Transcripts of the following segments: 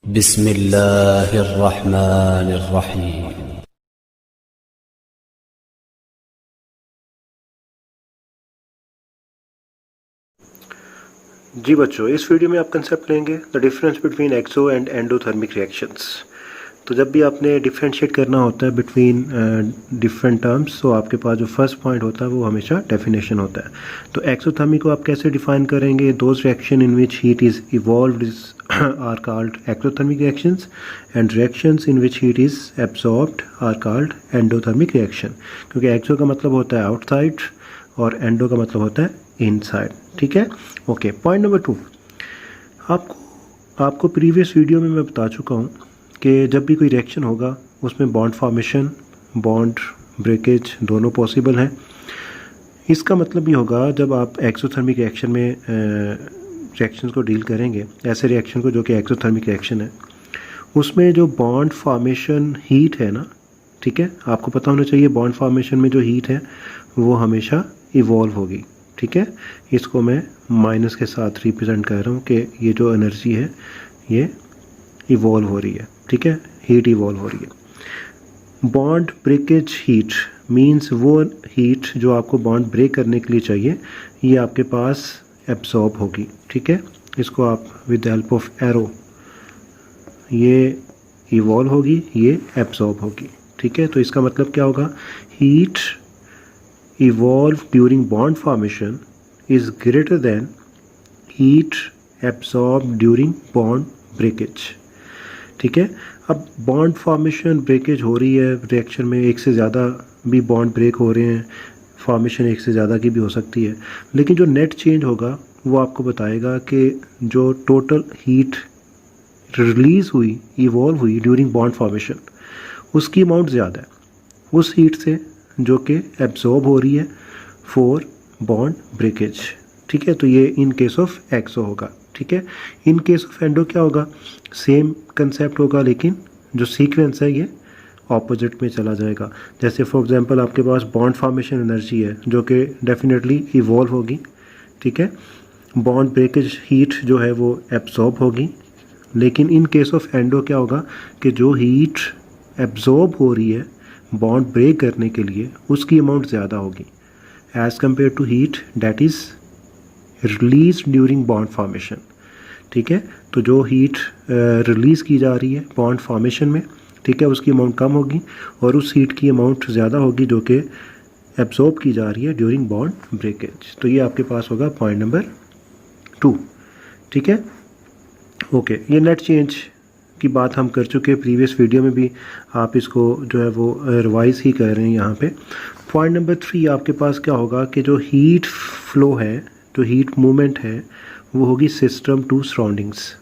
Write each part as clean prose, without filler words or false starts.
बिस्मिल्लाहिर्रहमानिर्रहीम। जी बच्चों, इस वीडियो में आप कंसेप्ट लेंगे the difference between exo and endothermic reactions. तो जब भी आपने डिफ्रेंशिएट करना होता है बिटवीन डिफरेंट टर्म्स, तो आपके पास जो फर्स्ट पॉइंट होता है वो हमेशा डेफिनेशन होता है। तो एक्सोथर्मिक को आप कैसे डिफाइन करेंगे? Those reaction in which heat is evolved are called exothermic reactions and reactions in which heat is absorbed are called endothermic reaction। क्योंकि एक्सो का मतलब होता है आउटसाइड और एंडो का मतलब होता है इनसाइड। ठीक है, ओके। पॉइंट नंबर 2, आपको प्रीवियस वीडियो में मैं बता चुका हूँ कि जब भी कोई रिएक्शन होगा उसमें बॉन्ड फॉर्मेशन, बॉन्ड ब्रेकेज दोनों पॉसिबल हैं। इसका मतलब ये होगा जब आप एक्सोथर्मिक रिएक्शन में रिएक्शंस को डील करेंगे, ऐसे रिएक्शन को जो कि एक्सोथर्मिक रिएक्शन है, उसमें जो बॉन्ड फॉर्मेशन हीट है ना, ठीक है, आपको पता होना चाहिए बॉन्ड फॉर्मेशन में जो हीट है वो हमेशा इवॉल्व होगी। ठीक है, इसको मैं माइनस के साथ रिप्रेजेंट कर रहा हूँ कि ये जो एनर्जी है ये इवॉल्व हो रही है। ठीक है, हीट इवॉल्व हो रही है। बॉन्ड ब्रेकेज हीट मींस वो हीट जो आपको बॉन्ड ब्रेक करने के लिए चाहिए, ये आपके पास एब्सॉर्ब होगी। ठीक है, इसको आप with the help of arrow, ये इवॉल्व होगी, ये एब्सॉर्ब होगी। ठीक है, तो इसका मतलब क्या होगा? Heat evolve during bond formation is greater than heat absorb during bond breakage. ठीक है, अब बॉन्ड फॉर्मेशन ब्रेकेज हो रही है रिएक्शन में, एक से ज़्यादा भी बॉन्ड ब्रेक हो रहे हैं, फॉर्मेशन एक से ज़्यादा की भी हो सकती है, लेकिन जो नेट चेंज होगा वो आपको बताएगा कि जो टोटल हीट रिलीज़ हुई, इवॉल्व हुई ड्यूरिंग बॉन्ड फॉर्मेशन, उसकी अमाउंट ज़्यादा है उस हीट से जो कि एब्जॉर्ब हो रही है फॉर बॉन्ड ब्रेकेज। ठीक है, तो ये इन केस ऑफ एक्सो होगा। ठीक है, इन केस ऑफ एंडो क्या होगा? सेम कंसेप्ट होगा, लेकिन जो सीक्वेंस है ये ऑपोजिट में चला जाएगा। जैसे फॉर एग्जांपल आपके पास बॉन्ड फॉर्मेशन एनर्जी है जो कि डेफिनेटली इवॉल्व होगी। ठीक है, बॉन्ड ब्रेकेज हीट जो है वो एब्जॉर्ब होगी, लेकिन इन केस ऑफ एंडो क्या होगा कि जो हीट एब्जॉर्ब हो रही है बॉन्ड ब्रेक करने के लिए, उसकी अमाउंट ज़्यादा होगी as compare to heat that is release during bond formation. ठीक है, तो जो हीट रिलीज़ की जा रही है बॉन्ड फॉर्मेशन में, ठीक है, उसकी अमाउंट कम होगी और उस हीट की अमाउंट ज़्यादा होगी जो कि एब्जॉर्ब की जा रही है ड्यूरिंग बॉन्ड ब्रेकेज। तो ये आपके पास होगा पॉइंट नंबर 2। ठीक है, ओके। ये नेट चेंज की बात हम कर चुके हैं प्रीवियस वीडियो में भी, आप इसको जो है वो रिवाइज ही कर रहे हैं यहाँ पे। पॉइंट नंबर 3 आपके पास क्या होगा कि जो हीट फ्लो है, जो हीट मूवमेंट है, वो होगी सिस्टम टू सराउंडिंग्स।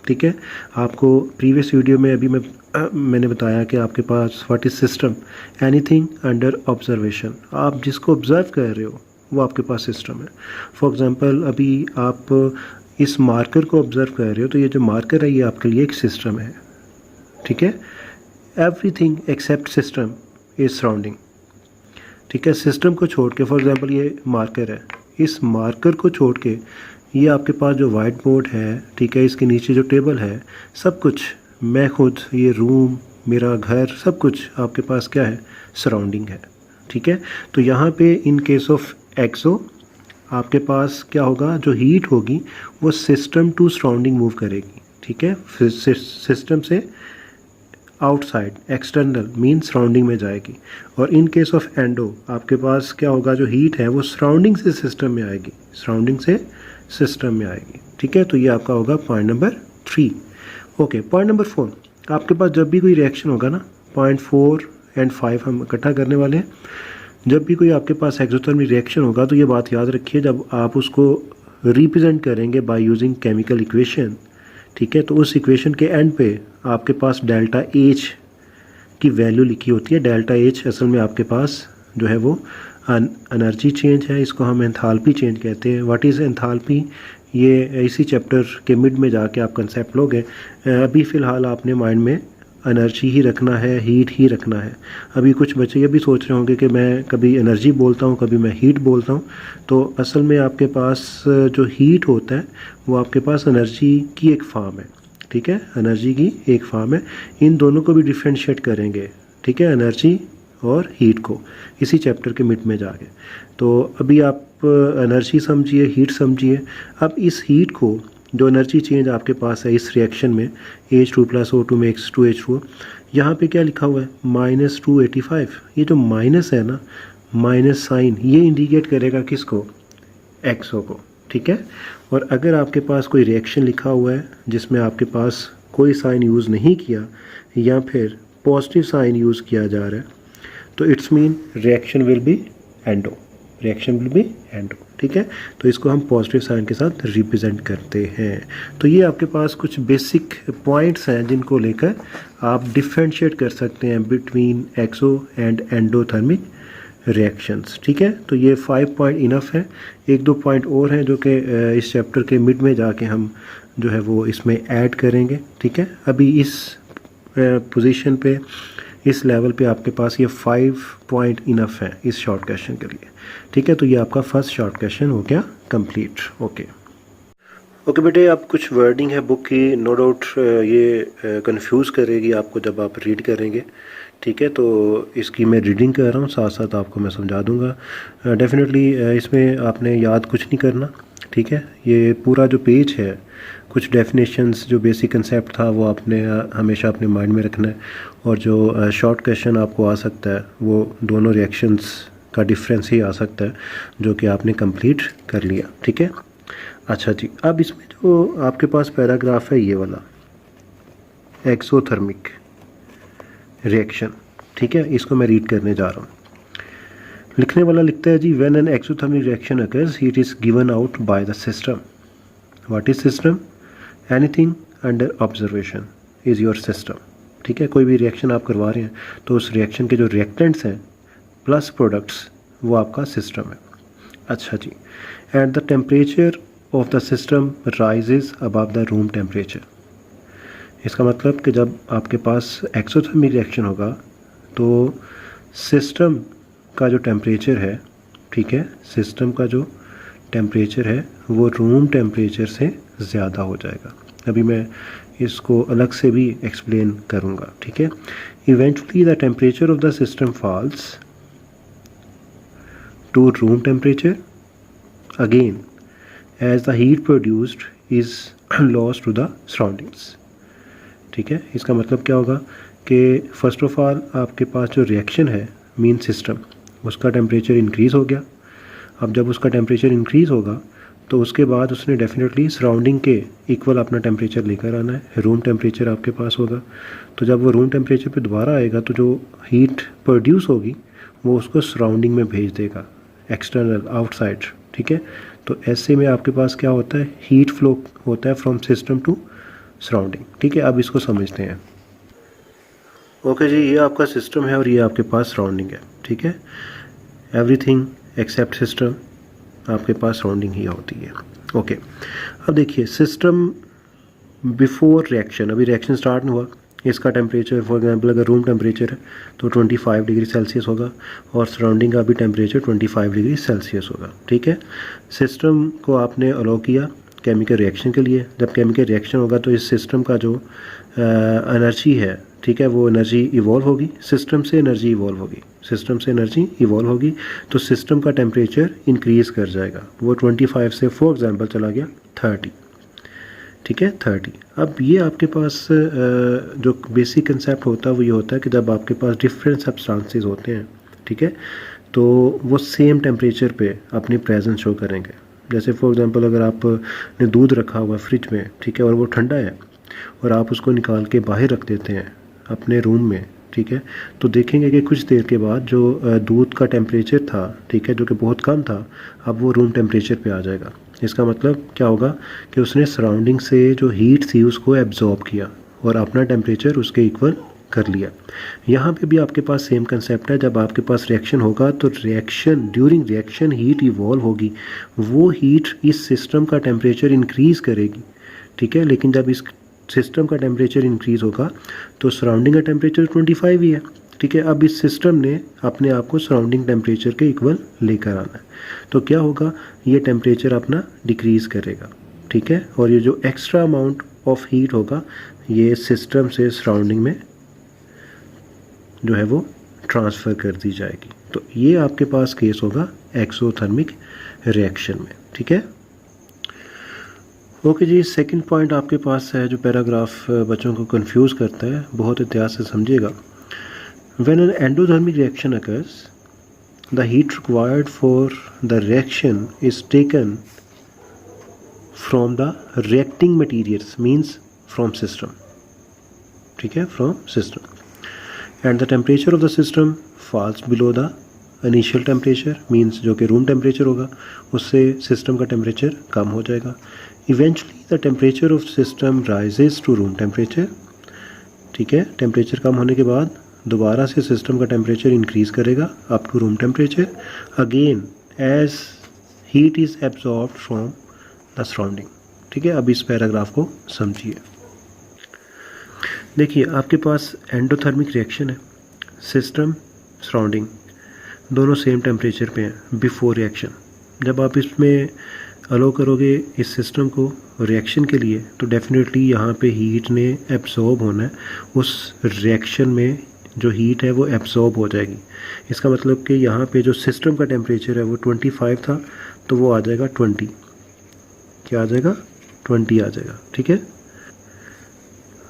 ठीक है, आपको प्रीवियस वीडियो में अभी मैंने बताया कि आपके पास what is system, anything under observation. आप जिसको ऑब्जर्व कर रहे हो वो आपके पास सिस्टम है। फॉर एग्जांपल अभी आप इस मार्कर को ऑब्जर्व कर रहे हो, तो ये जो मार्कर है ये आपके लिए एक सिस्टम है। ठीक है, everything except system is surrounding. ठीक है, सिस्टम को छोड़ के, फॉर एग्जांपल ये मार्कर है, इस मार्कर को छोड़ के ये आपके पास जो वाइट बोर्ड है, ठीक है, इसके नीचे जो टेबल है, सब कुछ, मैं खुद, ये रूम, मेरा घर, सब कुछ आपके पास क्या है? सराउंडिंग है। ठीक है, तो यहाँ पे इन केस ऑफ एक्सो आपके पास क्या होगा? जो हीट होगी वो सिस्टम टू सराउंडिंग मूव करेगी। ठीक है, सिस्टम से आउटसाइड, एक्सटर्नल मीन सराउंडिंग में जाएगी। और इन केस ऑफ एंडो आपके पास क्या होगा? जो हीट है वो सराउंडिंग से सिस्टम में आएगी, सराउंडिंग से सिस्टम में आएगी। ठीक है, तो ये आपका होगा point number 3। Okay, point number 4 आपके पास जब भी कोई रिएक्शन होगा ना, पॉइंट 4 एंड 5 हम इकट्ठा करने वाले हैं। जब भी कोई आपके पास एक्सोथर्मिक रिएक्शन होगा तो ये बात याद रखिए, जब आप उसको रिप्रेजेंट करेंगे बाय यूजिंग केमिकल इक्वेशन, ठीक है, तो उस इक्वेशन के एंड पे आपके पास डेल्टा एच की वैल्यू लिखी होती है। डेल्टा एच असल में आपके पास जो है वो एनर्जी चेंज है, इसको हम एंथैल्पी चेंज कहते हैं। व्हाट इज़ एंथैल्पी, ये इसी चैप्टर के मिड में जाके आप कंसेप्ट लोगे। अभी फ़िलहाल आपने माइंड में एनर्जी ही रखना है, हीट ही रखना है। अभी कुछ बच्चे ये भी सोच रहे होंगे कि मैं कभी एनर्जी बोलता हूँ, कभी मैं हीट बोलता हूँ, तो असल में आपके पास जो हीट होता है वो आपके पास एनर्जी की एक फॉर्म है। ठीक है, एनर्जी की एक फॉर्म है। इन दोनों को भी डिफ्रेंशिएट करेंगे, ठीक है, एनर्जी और हीट को, इसी चैप्टर के मिड में जाके। तो अभी आप एनर्जी समझिए, हीट समझिए। अब इस हीट को, जो एनर्जी चेंज आपके पास है इस रिएक्शन में H2 + O2 makes 2H2O, यहाँ पे क्या लिखा हुआ है -285। ये जो माइनस है ना, माइनस साइन, ये इंडिकेट करेगा किसको, एक्सो को, ठीक है। और अगर आपके पास कोई रिएक्शन लिखा हुआ है जिसमें आपके पास कोई साइन यूज़ नहीं किया या फिर पॉजिटिव साइन यूज़ किया जा रहा है, तो it's mean reaction will B endo, reaction will B endo, ठीक है। तो इसको हम पॉजिटिव साइन के साथ रिप्रेजेंट करते हैं। तो ये आपके पास कुछ बेसिक पॉइंट्स हैं जिनको लेकर आप डिफ्रेंशिएट कर सकते हैं between exo and endothermic reactions, ठीक है। तो ये 5 पॉइंट इनफ है। 1-2 पॉइंट और हैं जो कि इस चैप्टर के मिड में जाके हम जो है वो इसमें ऐड करेंगे, ठीक है। अभी इस पोजीशन पे, इस लेवल पे आपके पास ये 5 पॉइंट इनफ है इस शॉर्ट क्वेश्चन के लिए, ठीक है। तो ये आपका फर्स्ट शॉर्ट क्वेश्चन हो गया कंप्लीट। ओके बेटे, अब कुछ वर्डिंग है बुक की, नो डाउट ये कंफ्यूज करेगी आपको जब आप रीड करेंगे, ठीक है। तो इसकी मैं रीडिंग कर रहा हूँ, साथ साथ आपको मैं समझा दूँगा। डेफिनेटली इसमें आपने याद कुछ नहीं करना, ठीक है। ये पूरा जो पेज है, कुछ डेफिनेशंस, जो बेसिक कंसेप्ट था वो आपने हमेशा अपने माइंड में रखना है। और जो शॉर्ट क्वेश्चन आपको आ सकता है वो दोनों रिएक्शंस का डिफरेंस ही आ सकता है जो कि आपने कंप्लीट कर लिया, ठीक है। अच्छा जी, अब इसमें जो आपके पास पैराग्राफ है ये वाला, एक्सोथर्मिक रिएक्शन, ठीक है, इसको मैं रीड करने जा रहा हूँ। लिखने वाला लिखता है जी, when an exothermic reaction occurs heat is given out by the system. What is system? Anything under observation is your system, ठीक है। कोई भी रिएक्शन आप करवा रहे हैं तो उस रिएक्शन के जो रिएक्टेंट्स हैं प्लस प्रोडक्ट्स, वो आपका सिस्टम है। अच्छा जी, at the temperature of the system rises above the room temperature. इसका मतलब कि जब आपके पास एक्सोथर्मिक रिएक्शन होगा तो सिस्टम का जो टेम्परेचर है, ठीक है, सिस्टम का जो टेम्परेचर है वो रूम टेम्परेचर से ज़्यादा हो जाएगा। अभी मैं इसको अलग से भी एक्सप्लेन करूँगा, ठीक है। Eventually the temperature of the system falls to room temperature again as the heat produced is lost to the surroundings, ठीक है। इसका मतलब क्या होगा कि फ़र्स्ट ऑफ ऑल आपके पास जो रिएक्शन है मीन सिस्टम, उसका टेम्परेचर इंक्रीज़ हो गया। अब जब उसका टेम्परेचर इंक्रीज़ होगा तो उसके बाद उसने डेफिनेटली सराउंडिंग के इक्वल अपना टेम्परेचर लेकर आना है, रूम टेम्परेचर आपके पास होगा। तो जब वो रूम टेम्परेचर पे दोबारा आएगा तो जो हीट प्रोड्यूस होगी वो उसको सराउंडिंग में भेज देगा, एक्सटर्नल, आउटसाइड, ठीक है। तो ऐसे में आपके पास क्या होता है, हीट फ्लो होता है फ्रॉम सिस्टम टू सराउंडिंग, ठीक है। अब इसको समझते हैं। ओके जी, ये आपका सिस्टम है और ये आपके पास सराउंडिंग है, ठीक है। एवरीथिंग एक्सेप्ट सिस्टम आपके पास सराउंडिंग ही होती है। ओके, अब देखिए सिस्टम बिफोर रिएक्शन, अभी रिएक्शन स्टार्ट नहीं हुआ, इसका टेम्परेचर फॉर एग्जांपल अगर रूम टेम्परेचर है तो 25 डिग्री सेल्सियस होगा और सराउंडिंग का भी टेम्परेचर 25 डिग्री सेल्सियस होगा, ठीक है। सिस्टम को आपने अलाउ किया केमिकल रिएक्शन के लिए। जब केमिकल रिएक्शन होगा तो इस सिस्टम का जो एनर्जी है, ठीक है, वो एनर्जी इवॉल्व होगी, सिस्टम से एनर्जी इवॉल्व होगी, सिस्टम से एनर्जी इवॉल्व होगी तो सिस्टम का टेम्परेचर इंक्रीज़ कर जाएगा। वो 25 से फॉर एग्जांपल चला गया 30, ठीक है, 30। अब ये आपके पास जो बेसिक कंसेप्ट होता है वो ये होता है कि जब आपके पास डिफरेंट सब्सटेंसेस होते हैं, ठीक है, तो वो सेम टेम्परेचर पे अपनी प्रेजेंस शो करेंगे। जैसे फॉर एग्जांपल अगर आपने दूध रखा हुआ फ्रिज में, ठीक है, और वो ठंडा है और आप उसको निकाल के बाहर रख देते हैं अपने रूम में, ठीक है, तो देखेंगे कि कुछ देर के बाद जो दूध का टेम्परेचर था, ठीक है, जो कि बहुत कम था, अब वो रूम टेम्परेचर पे आ जाएगा। इसका मतलब क्या होगा कि उसने सराउंडिंग से जो हीट थी उसको एब्जॉर्ब किया और अपना टेम्परेचर उसके इक्वल कर लिया। यहाँ पे भी आपके पास सेम कंसेप्ट है। जब आपके पास रिएक्शन होगा तो reaction, during reaction heat evolve होगी, वो हीट इस सिस्टम का टेम्परेचर इंक्रीज़ करेगी, ठीक है। लेकिन जब इस सिस्टम का टेम्परेचर इंक्रीज़ होगा तो सराउंडिंग का टेम्परेचर 25 ही है, ठीक है। अब इस सिस्टम ने अपने आप को सराउंडिंग टेम्परेचर के इक्वल लेकर आना है, तो क्या होगा, ये टेम्परेचर अपना डिक्रीज़ करेगा, ठीक है। और ये जो एक्स्ट्रा अमाउंट ऑफ हीट होगा ये सिस्टम से सराउंडिंग में जो है वो ट्रांसफ़र कर दी जाएगी। तो ये आपके पास केस होगा एक्सोथर्मिक रिएक्शन में, ठीक है। ओके जी, सेकंड पॉइंट आपके पास है जो पैराग्राफ बच्चों को कंफ्यूज करता है, बहुत एहतियात से समझिएगा। When an endothermic reaction occurs, the heat required for the reaction is taken from the reacting materials, means from system, ठीक है, from system. And the temperature of the system falls below the initial temperature, means जो कि room temperature होगा उससे system का temperature कम हो जाएगा। Eventually the temperature of system rises to room temperature, ठीक है। टेम्परेचर कम होने के बाद दोबारा से सिस्टम का टेम्परेचर इंक्रीज़ करेगा up to room temperature again as heat is absorbed from the surrounding, ठीक है। अब इस पैराग्राफ को समझिए। देखिए आपके पास एंडोथर्मिक रिएक्शन है, सिस्टम सराउंडिंग दोनों सेम टेम्परेचर पे हैं बिफोर रिएक्शन। जब आप इसमें अलो करोगे इस सिस्टम को रिएक्शन के लिए तो डेफिनेटली यहाँ पे हीट ने एब्सॉर्ब होना है, उस रिएक्शन में जो हीट है वो एब्सॉर्ब हो जाएगी। इसका मतलब कि यहाँ पे जो सिस्टम का टेम्परेचर है वो 25 था तो वो आ जाएगा 20, क्या आ जाएगा 20 आ जाएगा, ठीक है।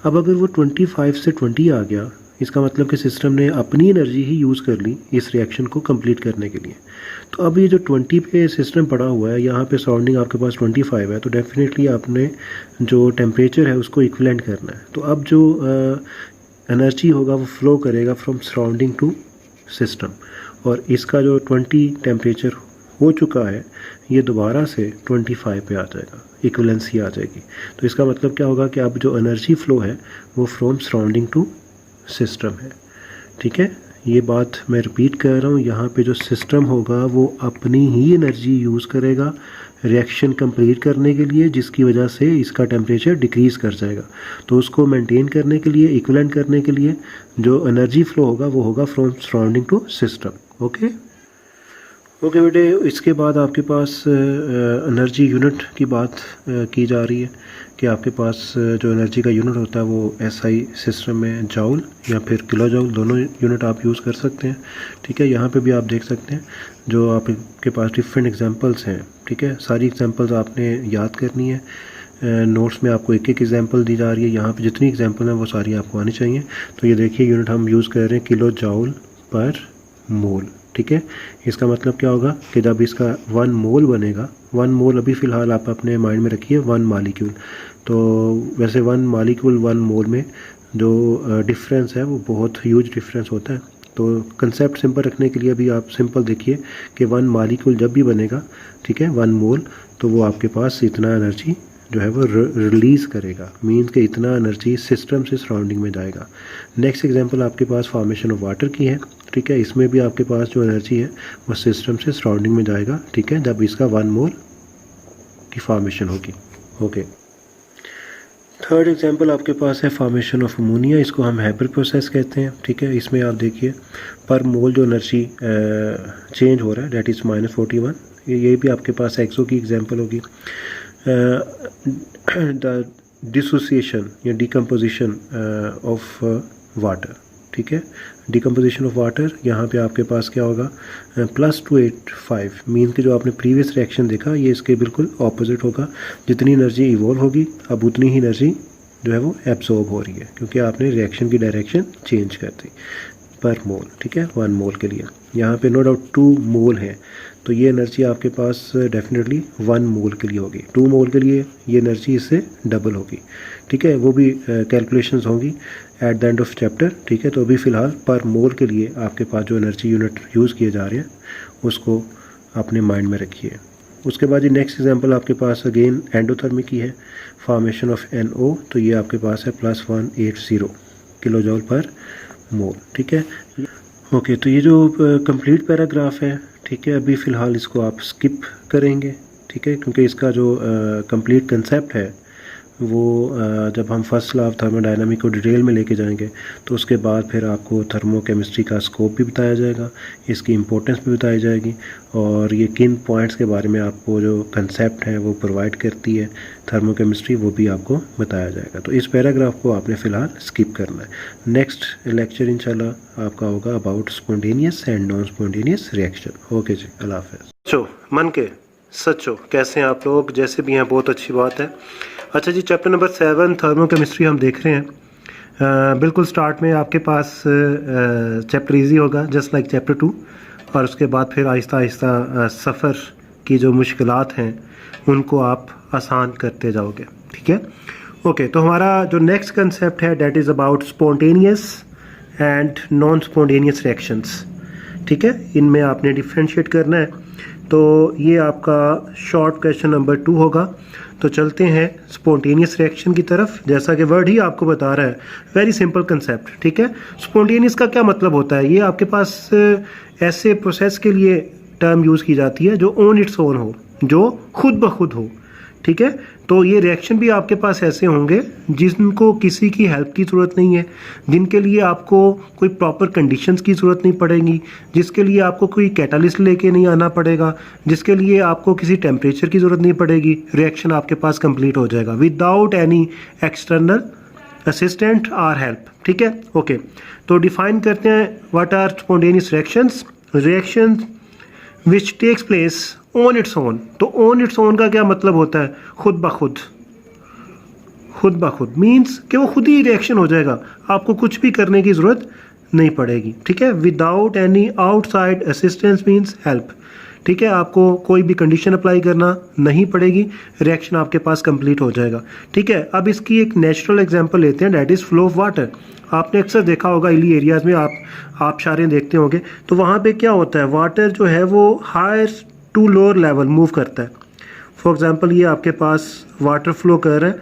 अब अगर वो 25 से 20 आ गया, इसका मतलब कि सिस्टम ने अपनी एनर्जी ही यूज़ कर ली इस रिएक्शन को कंप्लीट करने के लिए। तो अब ये जो 20 पे सिस्टम पड़ा हुआ है, यहाँ पे सराउंडिंग आपके पास 25 है, तो डेफिनेटली आपने जो टेम्परेचर है उसको इक्विवेलेंट करना है। तो अब जो एनर्जी होगा वो फ्लो करेगा फ्रॉम सराउंडिंग टू सिस्टम, और इसका जो 20 टेम्परेचर हो चुका है ये दोबारा से 25 पे आ जाएगा, इक्विवेलेंसी आ जाएगी। तो इसका मतलब क्या होगा कि अब जो एनर्जी फ्लो है वो फ्रॉम सराउंडिंग टू सिस्टम है, ठीक है। ये बात मैं रिपीट कर रहा हूँ, यहाँ पे जो सिस्टम होगा वो अपनी ही एनर्जी यूज़ करेगा रिएक्शन कंप्लीट करने के लिए, जिसकी वजह से इसका टेम्परेचर डिक्रीज़ कर जाएगा। तो उसको मेंटेन करने के लिए, इक्विवेलेंट करने के लिए जो एनर्जी फ्लो होगा वो होगा from surrounding to system. Okay बेटे, इसके बाद आपके पास एनर्जी यूनिट की बात की जा रही है कि आपके पास जो एनर्जी का यूनिट होता है वो एसआई सिस्टम में जाउल या फिर किलो जाउल, दोनों यूनिट आप यूज़ कर सकते हैं, ठीक है। यहाँ पे भी आप देख सकते हैं जो आपके पास डिफरेंट एग्जांपल्स हैं, ठीक है। सारी एग्जांपल्स आपने याद करनी है, नोट्स में आपको एक एक एग्जांपल दी जा रही है, यहाँ पे जितनी एग्जांपल हैं वो सारी आपको आनी चाहिए। तो ये देखिए यूनिट हम यूज़ कर रहे हैं किलो जाउल पर मोल, ठीक है। इसका मतलब क्या होगा कि जब इसका 1 मोल बनेगा, 1 मोल अभी फ़िलहाल आप अपने माइंड में रखिए 1 मालिक्यूल, तो वैसे 1 मालिक्यूल 1 मोल में जो डिफरेंस है वो बहुत ह्यूज डिफरेंस होता है। तो कंसेप्ट सिंपल रखने के लिए अभी आप सिंपल देखिए कि 1 मालिक्यूल जब भी बनेगा, ठीक है, 1 मोल, तो वो आपके पास इतना एनर्जी जो है वो रिलीज़ करेगा, मीन्स कि इतना एनर्जी सिस्टम से सराउंडिंग में जाएगा। नेक्स्ट एग्जांपल आपके पास फॉर्मेशन ऑफ वाटर की है, ठीक है। इसमें भी आपके पास जो एनर्जी है वो सिस्टम से सराउंडिंग में जाएगा, ठीक है, जब इसका 1 मोल की फॉर्मेशन होगी। ओके, थर्ड एग्जांपल आपके पास है फॉर्मेशन ऑफ अमोनिया, इसको हम हैबर प्रोसेस कहते हैं, ठीक है। इसमें आप देखिए पर मोल जो एनर्जी चेंज हो रहा है डेट इज़ -41, ये भी आपके पास एक्सो की एग्जांपल होगी। द डिसोसिएशन या डिकम्पोजिशन ऑफ वाटर, ठीक है। डिकम्पोजिशन ऑफ वाटर, यहाँ पे आपके पास क्या होगा +285, मीन कि जो आपने प्रीवियस रिएक्शन देखा ये इसके बिल्कुल ऑपोजिट होगा। जितनी एनर्जी इवॉल्व होगी अब उतनी ही एनर्जी जो है वो एब्सॉर्ब हो रही है, क्योंकि आपने रिएक्शन की डायरेक्शन चेंज कर दी पर मोल, ठीक है, 1 मोल के लिए। यहाँ पे नो डाउट 2 मोल है, तो ये एनर्जी आपके पास डेफिनेटली 1 मोल के लिए होगी। 2 मोल के लिए ये एनर्जी इससे डबल होगी, ठीक है। वो भी कैलकुलेशंस होंगी at the end of chapter, ठीक है। तो अभी फ़िलहाल पर मोल के लिए आपके पास जो एनर्जी यूनिट यूज़ किए जा रहे हैं उसको अपने माइंड में रखिए। उसके बाद ये नेक्स्ट एग्जांपल आपके पास अगेन एंडोथर्मिक की है, फॉर्मेशन ऑफ NO, तो ये आपके पास है +180 किलो जूल पर मोल, ठीक है। ओके, तो ये जो कंप्लीट पैराग्राफ है, ठीक है, अभी फ़िलहाल इसको आप स्किप करेंगे, ठीक है, क्योंकि इसका जो कंप्लीट कंसेप्ट है वो जब हम फर्स्ट लॉ ऑफ थर्मोडायनामिक को डिटेल में लेके जाएंगे तो उसके बाद फिर आपको थर्मोकेमिस्ट्री का स्कोप भी बताया जाएगा, इसकी इम्पोर्टेंस भी बताई जाएगी और ये किन पॉइंट्स के बारे में आपको जो कंसेप्ट है वो प्रोवाइड करती है थर्मोकेमिस्ट्री वो भी आपको बताया जाएगा। तो इस पैराग्राफ को आपने फ़िलहाल स्किप करना है। नेक्स्ट लेक्चर इंशाल्लाह आपका होगा about spontaneous and non spontaneous reaction. Okay जी, अल्लाह हाफ़िज़। सच्चो मन के सच्चो कैसे हैं आप लोग? जैसे भी हैं बहुत अच्छी बात है। अच्छा जी, चैप्टर नंबर 7 थर्मोकेमिस्ट्री हम देख रहे हैं। बिल्कुल स्टार्ट में आपके पास चैप्टर इजी होगा जस्ट लाइक चैप्टर 2 और उसके बाद फिर आहिस्ता आहिस्ता सफ़र की जो मुश्किलात हैं उनको आप आसान करते जाओगे, ठीक है। ओके, तो हमारा जो नेक्स्ट कंसेप्ट है that is about spontaneous and non spontaneous reactions, ठीक है। इनमें आपने डिफ्रेंशिएट करना है। तो ये आपका शॉर्ट क्वेश्चन नंबर 2 होगा। तो चलते हैं स्पॉन्टेनियस रिएक्शन की तरफ। जैसा कि वर्ड ही आपको बता रहा है, वेरी सिंपल कंसेप्ट, ठीक है। स्पॉन्टेनियस का क्या मतलब होता है? ये आपके पास ऐसे प्रोसेस के लिए टर्म यूज़ की जाती है जो ऑन इट्स ओन हो, जो खुद ब खुद हो, ठीक है। तो ये रिएक्शन भी आपके पास ऐसे होंगे जिनको किसी की हेल्प की ज़रूरत नहीं है, जिनके लिए आपको कोई प्रॉपर कंडीशंस की ज़रूरत नहीं पड़ेगी, जिसके लिए आपको कोई कैटालिस्ट लेके नहीं आना पड़ेगा, जिसके लिए आपको किसी टेम्परेचर की ज़रूरत नहीं पड़ेगी। रिएक्शन आपके पास कंप्लीट हो जाएगा विदाउट एनी एक्सटर्नल असिस्टेंट और हेल्प, ठीक है। ओके, तो डिफाइन करते हैं what are spontaneous reactions. Reactions which takes place on its own. तो ऑन इट्स ओन का क्या मतलब होता है? खुद ब खुद। खुद ब खुद मीन्स कि वो खुद ही रिएक्शन हो जाएगा, आपको कुछ भी करने की ज़रूरत नहीं पड़ेगी, ठीक है। Without any outside assistance means help, ठीक है। आपको कोई भी कंडीशन अप्लाई करना नहीं पड़ेगी, रिएक्शन आपके पास कंप्लीट हो जाएगा, ठीक है। अब इसकी एक नेचुरल एग्जांपल लेते हैं, that is flow of water. आपने अक्सर देखा होगा हिली एरियाज़ में, आप शारें देखते होंगे, तो वहाँ पे क्या होता है, वाटर जो है वो higher to lower level move करता है। फॉर एग्जांपल ये आपके पास वाटर फ्लो कर रहा है,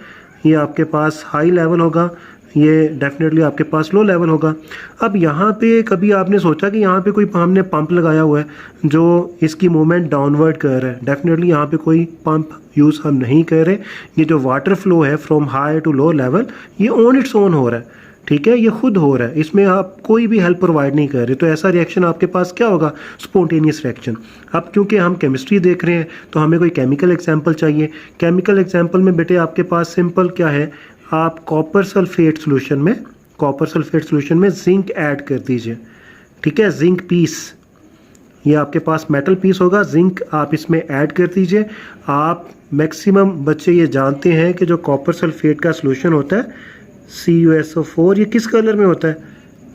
ये आपके पास हाई लेवल होगा, ये डेफिनेटली आपके पास लो लेवल होगा। अब यहाँ पे कभी आपने सोचा कि यहाँ पे कोई हमने पंप लगाया हुआ है जो इसकी मूवमेंट डाउनवर्ड कर रहा है? डेफिनेटली यहाँ पे कोई पंप यूज़ हम नहीं कर रहे। ये जो वाटर फ्लो है from high to low level, ये ऑन इट्स ओन हो रहा है, ठीक है। ये खुद हो रहा है, इसमें आप कोई भी हेल्प प्रोवाइड नहीं कर रहे। तो ऐसा रिएक्शन आपके पास क्या होगा? Spontaneous reaction. अब क्योंकि हम केमिस्ट्री देख रहे हैं तो हमें कोई केमिकल एग्जांपल चाहिए। केमिकल एग्जांपल में बेटे आपके पास सिंपल क्या है, आप कॉपर सल्फेट सॉल्यूशन में जिंक ऐड कर दीजिए, ठीक है। जिंक पीस, ये आपके पास मेटल पीस होगा, जिंक आप इसमें ऐड कर दीजिए। आप मैक्सिमम बच्चे ये जानते हैं कि जो कॉपर सल्फेट का सोल्यूशन होता है CuSO4, ये किस कलर में होता है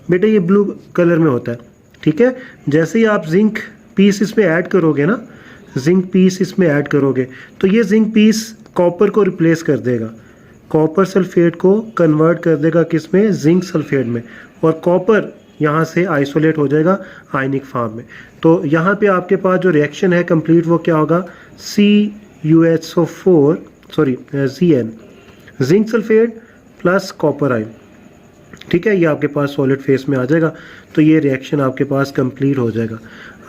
बेटा? ये ब्लू कलर में होता है, ठीक है। जैसे ही आप जिंक पीस इसमें ऐड करोगे ना, जिंक पीस इसमें ऐड करोगे तो ये जिंक पीस कॉपर को रिप्लेस कर देगा, कॉपर सल्फेट को कन्वर्ट कर देगा किस में? जिंक सल्फेट में, और कॉपर यहाँ से आइसोलेट हो जाएगा आयनिक फॉर्म में। तो यहाँ पे आपके पास जो रिएक्शन है कंप्लीट वो क्या होगा? Zn, zinc sulphate plus copper ion, ठीक है। ये आपके पास सॉलिड फेस में आ जाएगा। तो ये रिएक्शन आपके पास कंप्लीट हो जाएगा।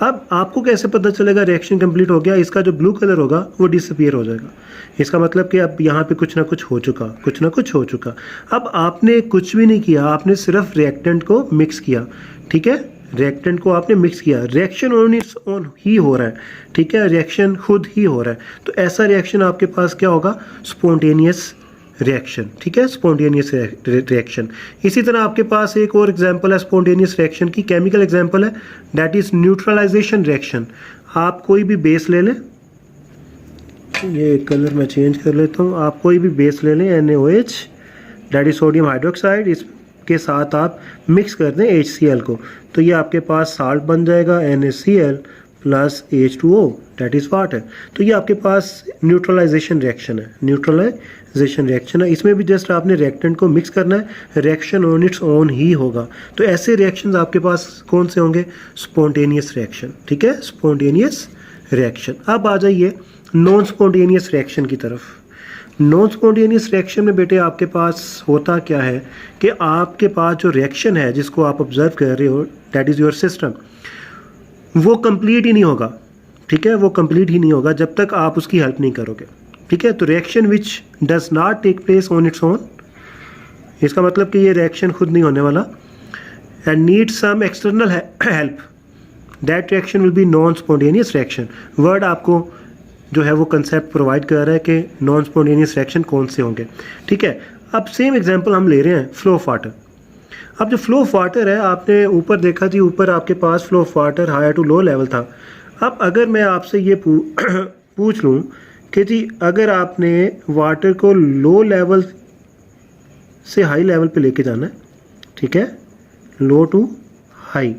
अब आपको कैसे पता चलेगा रिएक्शन कंप्लीट हो गया? इसका जो ब्लू कलर होगा वो डिसअपीयर हो जाएगा। इसका मतलब कि अब यहाँ पे कुछ ना कुछ हो चुका। अब आपने कुछ भी नहीं किया, आपने सिर्फ रिएक्टेंट को मिक्स किया, ठीक है। रिएक्टेंट को आपने मिक्स किया, रिएक्शन ऑन इट्स ओन ही हो रहा है, ठीक है। रिएक्शन खुद ही हो रहा है। तो ऐसा रिएक्शन आपके पास क्या होगा? स्पॉन्टेनियस रिएक्शन, ठीक है। Spontaneous reaction. इसी तरह आपके पास एक और एग्जांपल है स्पॉन्टेनियस रिएक्शन की, केमिकल एग्जांपल है, दैट इज न्यूट्रलाइजेशन रिएक्शन। आप कोई भी बेस ले लें, ये कलर मैं चेंज कर लेता हूँ। आप कोई भी बेस ले लें, NaOH, that is sodium hydroxide, इसके साथ आप मिक्स कर दें HCl को, तो ये आपके पास साल्ट बन जाएगा NaCl plus H2O, that is water. तो ये आपके पास न्यूट्रलाइजेशन रिएक्शन है। इसमें भी जस्ट आपने रिएक्टेंट को मिक्स करना है, रिएक्शन ऑन इट्स ओन ही होगा। तो ऐसे रिएक्शंस आपके पास कौन से होंगे? स्पॉन्टेनियस रिएक्शन, ठीक है। Spontaneous reaction. अब आ जाइए नॉन स्पॉन्टेनियस रिएक्शन की तरफ। नॉन स्पॉन्टेनियस रिएक्शन में बेटे आपके पास होता क्या है कि आपके पास जो रिएक्शन है जिसको आप ऑब्जर्व कर रहे हो, दैट इज़ योर सिस्टम, वो कंप्लीट ही नहीं होगा, ठीक है। वो कंप्लीट ही नहीं होगा जब तक आप उसकी हेल्प नहीं करोगे, ठीक है। तो reaction which does not take place on its own, इसका मतलब कि ये रिएक्शन खुद नहीं होने वाला, and need some external help, that reaction will be non spontaneous reaction. Word आपको जो है वो कंसेप्ट प्रोवाइड कर रहा है कि नॉन स्पॉन्टेनियस रिएक्शन कौन से होंगे, ठीक है। अब सेम एग्जांपल हम ले रहे हैं फ्लो ऑफ वाटर। अब जो फ्लो ऑफ वाटर है, आपने ऊपर देखा जी, ऊपर आपके पास flow of water higher to low level था। अब अगर मैं आपसे ये पूछ लूँ कि जी अगर आपने वाटर को लो लेवल से हाई लेवल पे लेके जाना है, ठीक है, लो टू हाई,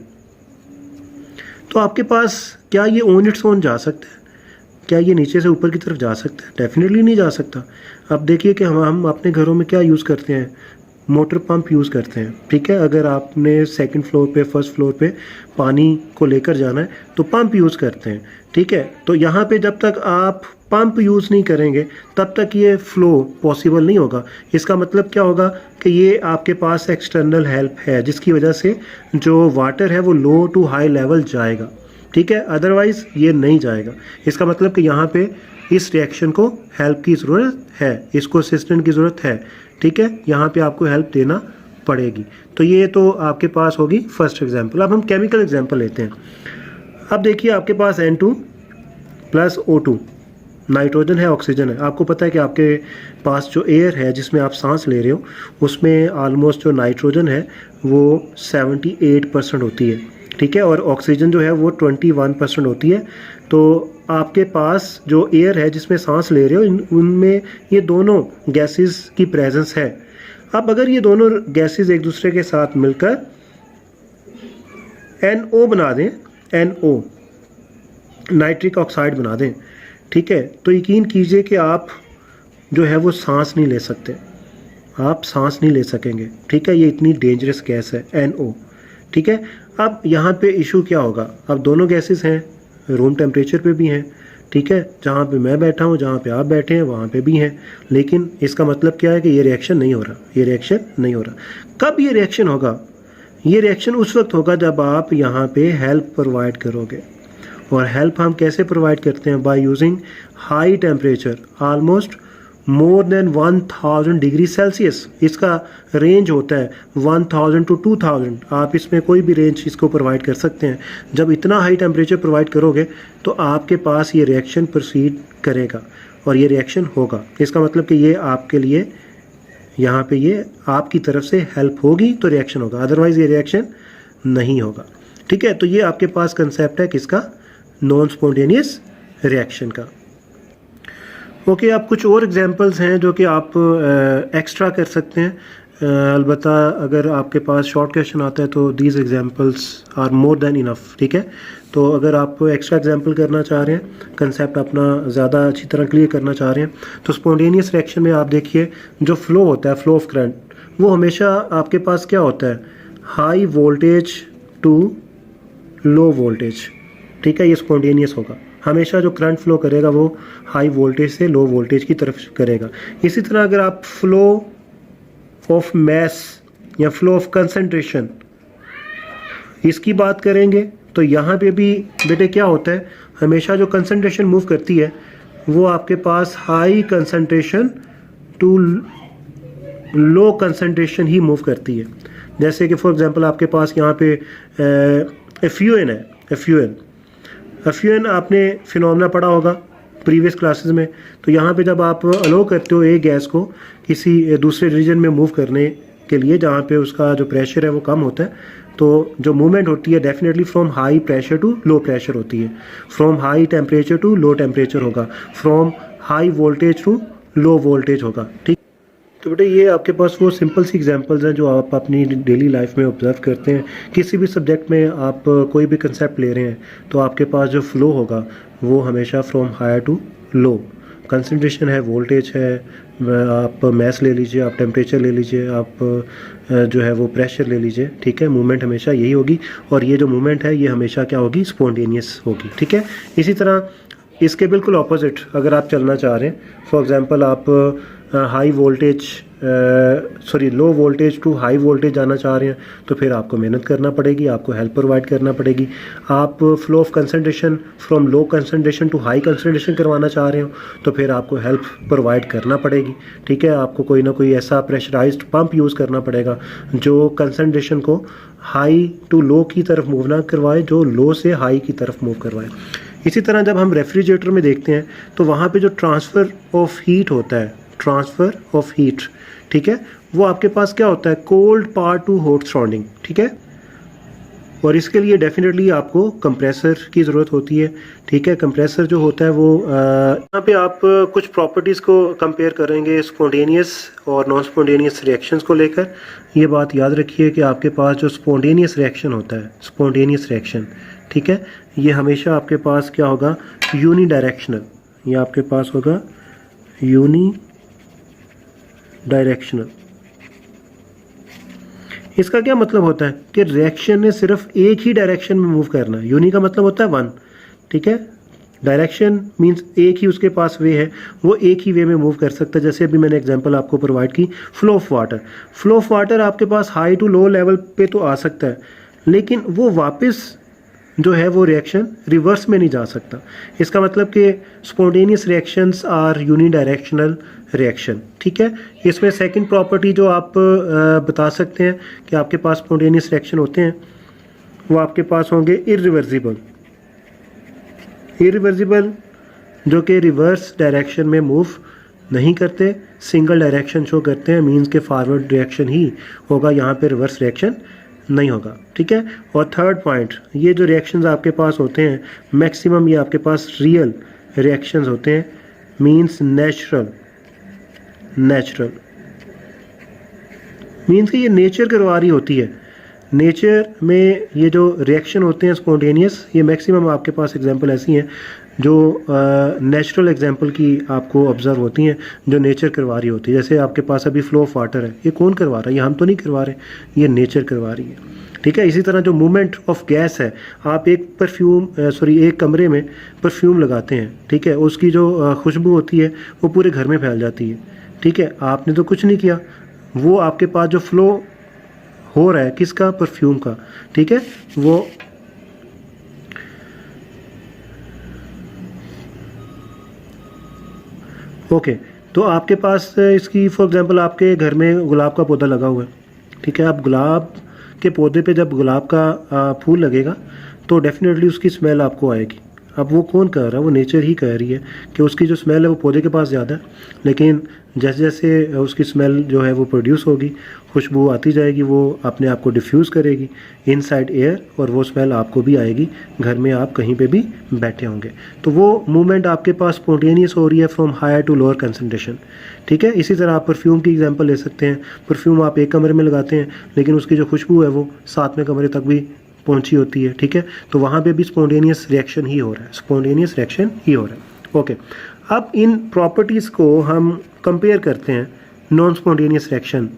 तो आपके पास क्या ये ऑन इट्स ओन जा सकता है? क्या ये नीचे से ऊपर की तरफ जा सकता है? डेफिनेटली नहीं जा सकता। अब देखिए कि हम अपने घरों में क्या यूज़ करते हैं, मोटर पंप यूज़ करते हैं, ठीक है। अगर आपने सेकंड फ्लोर पे, फर्स्ट फ्लोर पे पानी को लेकर जाना है तो पंप यूज़ करते हैं, ठीक है। तो यहाँ पे जब तक आप पंप यूज़ नहीं करेंगे तब तक ये फ़्लो पॉसिबल नहीं होगा। इसका मतलब क्या होगा कि ये आपके पास एक्सटर्नल हेल्प है जिसकी वजह से जो वाटर है वो लो टू हाई लेवल जाएगा, ठीक है, अदरवाइज़ ये नहीं जाएगा। इसका मतलब कि यहाँ पे इस रिएक्शन को हेल्प की ज़रूरत है, इसको असिस्टेंट की ज़रूरत है, ठीक है। यहाँ पे आपको हेल्प देना पड़ेगी। तो ये तो आपके पास होगी फर्स्ट एग्जांपल। अब हम केमिकल एग्जांपल लेते हैं। अब देखिए आपके पास N2 प्लस O2, नाइट्रोजन है, ऑक्सीजन है। आपको पता है कि आपके पास जो एयर है जिसमें आप सांस ले रहे हो उसमें ऑलमोस्ट जो नाइट्रोजन है वो 78% होती है, ठीक है, और ऑक्सीजन जो है वो 21% होती है। तो आपके पास जो एयर है जिसमें सांस ले रहे हो उनमें ये दोनों गैसेस की प्रेजेंस है। अब अगर ये दोनों गैसेस एक दूसरे के साथ मिलकर NO बना दें, NO नाइट्रिक ऑक्साइड बना दें, ठीक है, तो यकीन कीजिए कि आप जो है वो सांस नहीं ले सकते, आप सांस नहीं ले सकेंगे, ठीक है। ये इतनी डेंजरस गैस है NO, ठीक है। अब यहाँ पे इशू क्या होगा? अब दोनों गैसेस हैं, रूम टेम्परेचर पे भी हैं, ठीक है, जहाँ पे मैं बैठा हूँ, जहाँ पे आप बैठे हैं वहाँ पे भी हैं, लेकिन इसका मतलब क्या है कि ये रिएक्शन नहीं हो रहा, ये रिएक्शन नहीं हो रहा। कब ये रिएक्शन होगा? ये रिएक्शन उस वक्त होगा जब आप यहाँ पे हेल्प प्रोवाइड करोगे। और हेल्प हम कैसे प्रोवाइड करते हैं? By using high temperature, almost more than 1000 degree Celsius. इसका रेंज होता है 1000 टू 2000, आप इसमें कोई भी रेंज इसको प्रोवाइड कर सकते हैं। जब इतना हाई टेम्परेचर प्रोवाइड करोगे तो आपके पास ये रिएक्शन प्रोसीड करेगा और ये रिएक्शन होगा। इसका मतलब कि ये आपके लिए यहाँ पे ये आपकी तरफ से हेल्प होगी तो रिएक्शन होगा, अदरवाइज़ ये रिएक्शन नहीं होगा, ठीक है। तो ये आपके पास कंसेप्ट है किसका? नॉन स्पॉन्टेनियस रिएक्शन का। ओके, अब कुछ और एग्जांपल्स हैं जो कि आप एक्स्ट्रा कर सकते हैं। अलबत्ता अगर आपके पास शॉर्ट क्वेश्चन आता है तो these examples are more than enough, ठीक है। तो अगर आप एक्स्ट्रा एग्जांपल करना चाह रहे हैं, कंसेप्ट अपना ज़्यादा अच्छी तरह क्लियर करना चाह रहे हैं, तो स्पॉन्टेनियस रिएक्शन में आप देखिए जो फ्लो होता है, फ्लो ऑफ करंट, वो हमेशा आपके पास क्या होता है? High voltage to low voltage, ठीक है, ये स्पॉन्टेनियस होगा। हमेशा जो करंट फ्लो करेगा वो हाई वोल्टेज से लो वोल्टेज की तरफ करेगा। इसी तरह अगर आप फ्लो ऑफ मैस या फ्लो ऑफ कंसंट्रेशन इसकी बात करेंगे तो यहाँ पे भी बेटे क्या होता है? हमेशा जो कंसंट्रेशन मूव करती है वो आपके पास high concentration to low concentration ही मूव करती है। जैसे कि फॉर एग्जांपल आपके पास यहाँ पे एफ्यूएन है, एफ्यूएन आपने फिनोमेना पढ़ा होगा प्रीवियस क्लासेस में। तो यहाँ पे जब आप अलो करते हो एक गैस को किसी दूसरे रीजन में मूव करने के लिए जहाँ पे उसका जो प्रेशर है वो कम होता है, तो जो मूवमेंट होती है definitely from high pressure to low pressure होती है, from high temperature to low temperature होगा, from high voltage to low voltage होगा, ठीक। तो बेटे ये आपके पास वो सिंपल सी एग्जांपल्स हैं जो आप अपनी डेली लाइफ में ऑब्जर्व करते हैं। किसी भी सब्जेक्ट में आप कोई भी कंसेप्ट ले रहे हैं तो आपके पास जो फ्लो होगा वो हमेशा from higher to low, concentration है, वोल्टेज है, आप मैस ले लीजिए, आप टेम्परेचर ले लीजिए, आप जो है वो प्रेशर ले लीजिए, ठीक है, मूवमेंट हमेशा यही होगी। और ये जो मूवमेंट है ये हमेशा क्या होगी? स्पॉन्टेनियस होगी, ठीक है। इसी तरह इसके बिल्कुल ऑपोजिट अगर आप चलना चाह रहे हैं, फॉर एग्जांपल आप high voltage low voltage to high voltage जाना चाह रहे हैं तो फिर आपको मेहनत करना पड़ेगी, आपको हेल्प प्रोवाइड करना पड़ेगी। आप flow of concentration from low concentration to high concentration करवाना चाह रहे हो तो फिर आपको हेल्प प्रोवाइड करना पड़ेगी। ठीक है, आपको कोई ना कोई ऐसा प्रेशराइज्ड पंप यूज़ करना पड़ेगा जो कंसंट्रेशन को हाई टू लो की तरफ मूव ना करवाए, जो लो से हाई की तरफ मूव करवाए। इसी तरह जब हम रेफ्रिजरेटर में देखते हैं तो वहाँ पे जो ट्रांसफ़र ऑफ हीट होता है, ट्रांसफ़र ऑफ हीट, ठीक है, वो आपके पास क्या होता है, cold part two hot surrounding. ठीक है, और इसके लिए डेफिनेटली आपको कंप्रेसर की ज़रूरत होती है। ठीक है, कंप्रेसर जो होता है वो यहाँ पे आप कुछ प्रॉपर्टीज़ को कंपेयर करेंगे स्पॉन्टेनियस और नॉन स्पॉन्टेनियस रिएक्शंस को लेकर। ये बात याद रखिए कि आपके पास जो स्पॉन्टेनियस रिएक्शन होता है, स्पॉन्टेनियस रिएक्शन, ठीक है, ये हमेशा आपके पास क्या होगा, यूनी डायरेक्शनल। ये आपके पास होगा यूनी डायरेक्शनल। इसका क्या मतलब होता है कि रिएक्शन ने सिर्फ एक ही डायरेक्शन में मूव करना है। यूनी का मतलब होता है वन। ठीक है, डायरेक्शन मींस एक ही उसके पास वे है, वो एक ही वे में मूव कर सकता है। जैसे अभी मैंने एग्जांपल आपको प्रोवाइड की, flow of water. Flow of water आपके पास हाई टू लो लेवल पे तो आ सकता है, लेकिन वो वापस जो है वो रिएक्शन रिवर्स में नहीं जा सकता। इसका मतलब कि spontaneous reactions are unidirectional reaction. ठीक है, इसमें सेकंड प्रॉपर्टी जो आप बता सकते हैं कि आपके पास स्पॉन्टेनियस रिएक्शन होते हैं वो आपके पास होंगे इरिवर्सिबल। इरिवर्सिबल जो कि रिवर्स डायरेक्शन में मूव नहीं करते, सिंगल डायरेक्शन शो करते हैं, मींस के फॉरवर्ड रिएक्शन ही होगा, यहाँ पे रिवर्स रिएक्शन नहीं होगा। ठीक है, और थर्ड पॉइंट, ये जो रिएक्शंस आपके पास होते हैं मैक्सिमम ये आपके पास रियल रिएक्शंस होते हैं, मींस नेचुरल मींस कि ये नेचर करवा रही होती है। नेचर में ये जो रिएक्शन होते हैं स्पॉन्टेनियस, ये मैक्सिमम आपके पास एग्जांपल ऐसी हैं जो नेचुरल एग्जांपल की आपको ऑब्जर्व होती हैं, जो नेचर करवा रही होती है। जैसे आपके पास अभी फ्लो ऑफ वाटर है, ये कौन करवा रहा है, ये हम तो नहीं करवा रहे, ये नेचर करवा रही है। ठीक है, इसी तरह जो मूवमेंट ऑफ गैस है, आप एक एक कमरे में परफ्यूम लगाते हैं, ठीक है, उसकी जो खुशबू होती है वो पूरे घर में फैल जाती है। ठीक है, आपने तो कुछ नहीं किया, वो आपके पास जो फ्लो हो रहा है किसका, परफ्यूम का। ठीक है, वो ओके तो आपके पास इसकी फॉर एग्जांपल आपके घर में गुलाब का पौधा लगा हुआ है। ठीक है, आप गुलाब के पौधे पे जब गुलाब का फूल लगेगा तो डेफिनेटली उसकी स्मेल आपको आएगी। अब वो कौन कह रहा है, वो नेचर ही कह रही है कि उसकी जो स्मेल है वो पौधे के पास ज़्यादा है, लेकिन जैसे जैसे उसकी स्मेल जो है वो प्रोड्यूस होगी, खुशबू आती जाएगी, वो अपने आप को डिफ्यूज़ करेगी इनसाइड एयर और वो स्मेल आपको भी आएगी घर में, आप कहीं पे भी बैठे होंगे। तो वो मूवमेंट आपके पास स्पॉन्टेनियस हो रही है from higher to lower concentration. ठीक है, इसी तरह आप परफ्यूम की एग्जांपल ले सकते हैं। परफ्यूम आप एक कमरे में लगाते हैं, लेकिन उसकी जो खुशबू है वो 7वें कमरे तक भी पहुंची होती है। ठीक है, तो वहाँ पे भी स्पॉन्टेनियस रिएक्शन ही हो रहा है, स्पॉन्टेनियस रिएक्शन ही हो रहा है। ओके, अब इन प्रॉपर्टीज़ को हम कंपेयर करते हैं नॉन स्पॉन्टेनियस रिएक्शन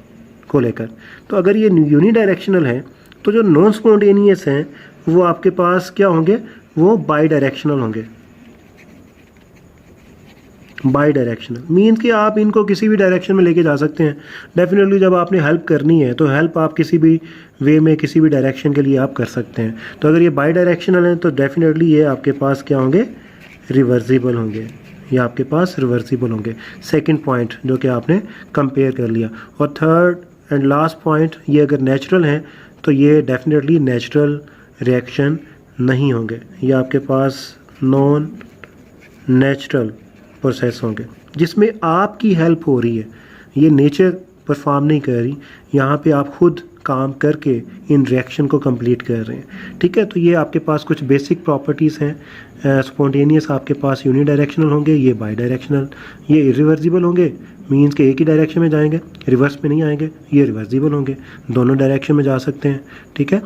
को लेकर। तो अगर ये यूनी डायरेक्शनल है तो जो नॉन स्पॉन्टेनियस हैं वो आपके पास क्या होंगे, वो बाई डायरेक्शनल होंगे। बाई डायरेक्शनल मीन्स कि आप इनको किसी भी डायरेक्शन में लेके जा सकते हैं। डेफिनेटली जब आपने हेल्प करनी है तो हेल्प आप किसी भी वे में किसी भी डायरेक्शन के लिए आप कर सकते हैं। तो अगर ये बाई डायरेक्शनल है तो डेफिनेटली ये आपके पास क्या होंगे, रिवर्सिबल होंगे, ये आपके पास रिवर्सिबल होंगे। सेकंड पॉइंट जो कि आपने कंपेयर कर लिया। और थर्ड एंड लास्ट पॉइंट, ये अगर नेचुरल हैं तो ये डेफिनेटली नेचुरल रिएक्शन नहीं होंगे, ये आपके पास नॉन नेचुरल प्रोसेस होंगे जिसमें आपकी हेल्प हो रही है, ये नेचर परफॉर्म नहीं कर रही, यहाँ पे आप खुद काम करके इन रिएक्शन को कंप्लीट कर रहे हैं। ठीक है, तो ये आपके पास कुछ बेसिक प्रॉपर्टीज़ हैं। स्पॉन्टेनियस आपके पास यूनी डायरेक्शनल होंगे, ये बाई डायरेक्शनल, ये इरिवर्सिबल होंगे, मींस के एक ही डायरेक्शन में जाएंगे, रिवर्स में नहीं आएंगे, ये रिवर्सिबल होंगे, दोनों डायरेक्शन में जा सकते हैं। ठीक है,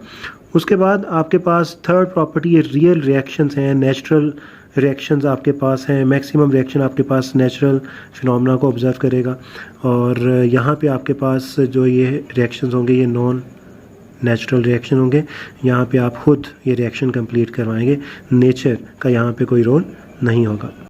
उसके बाद आपके पास थर्ड प्रॉपर्टी ये रियल रिएक्शंस हैं, नेचुरल रिएक्शंस आपके पास हैं। मैक्सिमम रिएक्शन आपके पास नेचुरल फिनोमेना को ऑब्जर्व करेगा, और यहाँ पे आपके पास जो ये रिएक्शंस होंगे ये नॉन नेचुरल रिएक्शन होंगे, यहाँ पे आप खुद ये रिएक्शन कंप्लीट करवाएंगे, नेचर का यहाँ पे कोई रोल नहीं होगा।